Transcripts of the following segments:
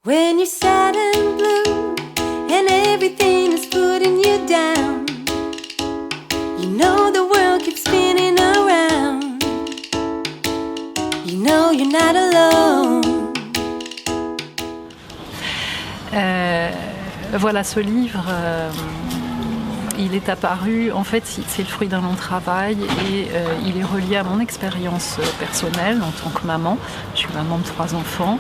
When you're sad and blue and everything is putting you down, you know the world keeps spinning around. You know you're not alone. Voilà, ce livre, il est apparu, en fait, c'est le fruit d'un long travail et il est relié à mon expérience personnelle en tant que maman. Je suis maman de 3 enfants.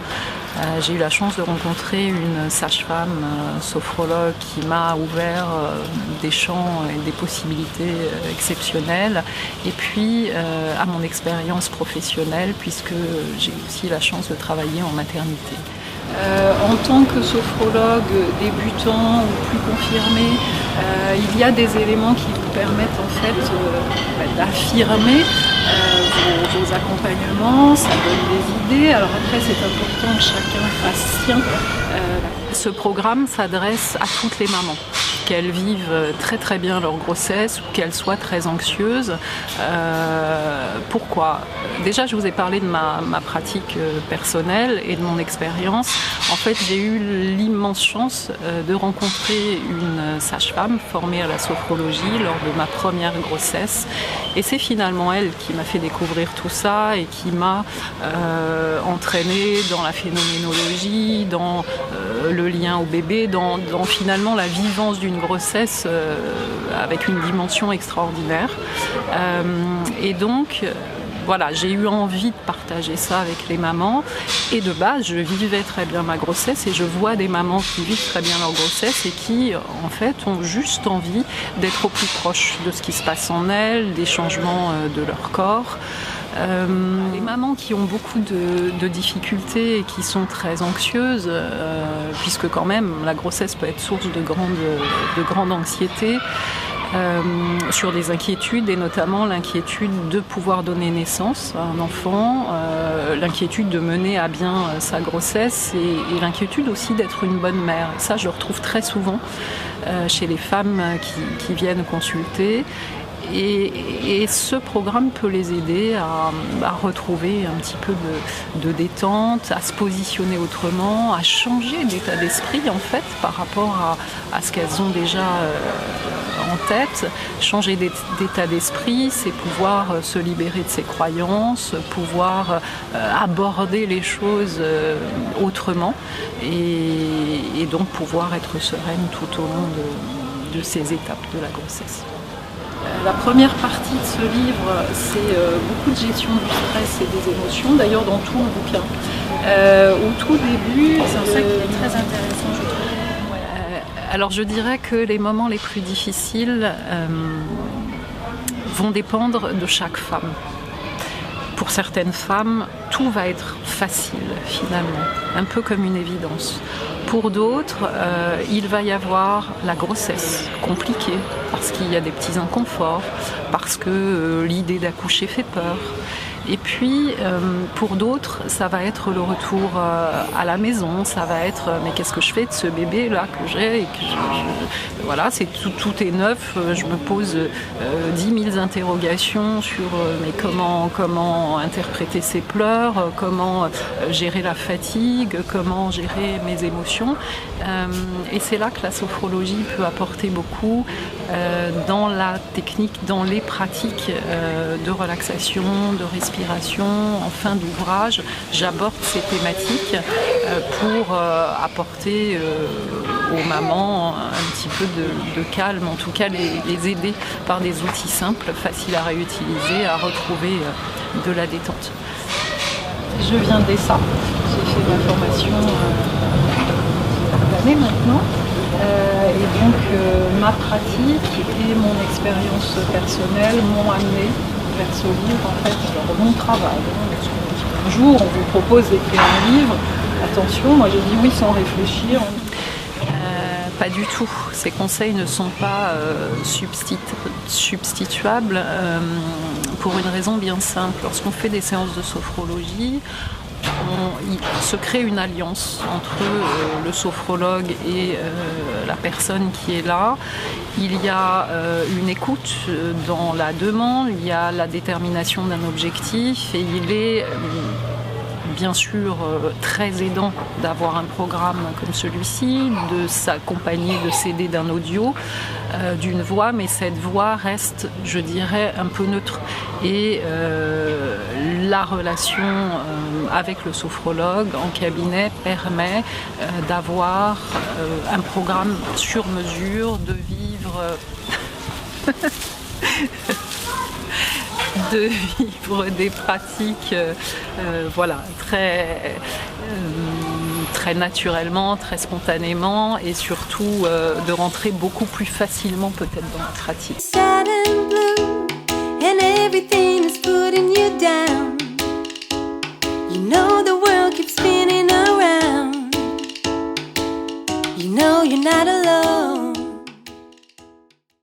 J'ai eu la chance de rencontrer une sage-femme sophrologue qui m'a ouvert des champs et des possibilités exceptionnelles. Et puis à mon expérience professionnelle, puisque j'ai aussi la chance de travailler en maternité. En tant que sophrologue débutant ou plus confirmé, il y a des éléments qui vous permettent en fait d'affirmer vos accompagnements, ça donne des idées. Alors après, c'est important que chacun fasse sien. Ce programme s'adresse à toutes les mamans, qu'elles vivent très très bien leur grossesse ou qu'elles soient très anxieuses. Pourquoi ? Déjà, je vous ai parlé de ma pratique personnelle et de mon expérience. En fait, j'ai eu l'immense chance de rencontrer une sage-femme formée à la sophrologie lors de ma première grossesse. Et c'est finalement elle qui m'a fait découvrir tout ça et qui m'a entraînée dans la phénoménologie, dans le lien au bébé, dans finalement la vivance d'une grossesse avec une dimension extraordinaire. Et donc, voilà, j'ai eu envie de partager ça avec les mamans. Et de base, je vivais très bien ma grossesse et je vois des mamans qui vivent très bien leur grossesse et qui, en fait, ont juste envie d'être au plus proche de ce qui se passe en elles, des changements de leur corps. Les mamans qui ont beaucoup de difficultés et qui sont très anxieuses, puisque quand même la grossesse peut être source de grande anxiété, sur des inquiétudes et notamment l'inquiétude de pouvoir donner naissance à un enfant, l'inquiétude de mener à bien sa grossesse et l'inquiétude aussi d'être une bonne mère. Et ça, je le retrouve très souvent chez les femmes qui viennent consulter. Et ce programme peut les aider à retrouver un petit peu de détente, à se positionner autrement, à changer d'état d'esprit en fait par rapport à ce qu'elles ont déjà en tête. Changer d'état d'esprit, c'est pouvoir se libérer de ses croyances, pouvoir aborder les choses autrement et donc pouvoir être sereine tout au long de ces étapes de la grossesse. La première partie de ce livre, c'est beaucoup de gestion du stress et des émotions, d'ailleurs dans tout le bouquin. Au tout début... C'est ça qui est très intéressant, je trouve. Alors je dirais que les moments les plus difficiles vont dépendre de chaque femme. Pour certaines femmes, tout va être facile finalement, un peu comme une évidence. Pour d'autres, il va y avoir la grossesse compliquée parce qu'il y a des petits inconforts, parce que l'idée d'accoucher fait peur. Et puis, pour d'autres, ça va être le retour à la maison, ça va être mais qu'est-ce que je fais de ce bébé-là que j'ai et que voilà, tout est neuf, je me pose 10 000 interrogations sur mais comment interpréter ces pleurs, comment gérer la fatigue, comment gérer mes émotions. Et c'est là que la sophrologie peut apporter beaucoup dans la technique, dans les pratiques de relaxation, de respiration. En fin d'ouvrage, j'aborde ces thématiques pour apporter aux mamans un petit peu de calme, en tout cas les aider par des outils simples, faciles à réutiliser, à retrouver de la détente. Je viens d'ESSA, j'ai fait ma formation d'année maintenant. Et donc ma pratique et mon expérience personnelle m'ont amené vers ce livre, en fait, mon travail. Un jour, on vous propose d'écrire un livre, attention, moi j'ai dit oui sans réfléchir. Pas du tout. Ces conseils ne sont pas substituables pour une raison bien simple. Lorsqu'on fait des séances de sophrologie, il se crée une alliance entre le sophrologue et la personne qui est là. Il y a une écoute dans la demande, il y a la détermination d'un objectif et il est bien sûr très aidant d'avoir un programme comme celui-ci, de s'accompagner, de s'aider d'un audio, d'une voix, mais cette voix reste, je dirais, un peu neutre. Et la relation avec le sophrologue en cabinet permet d'avoir un programme sur mesure, de vivre des pratiques voilà, très naturellement, très spontanément, et surtout de rentrer beaucoup plus facilement peut-être dans la pratique. Sad and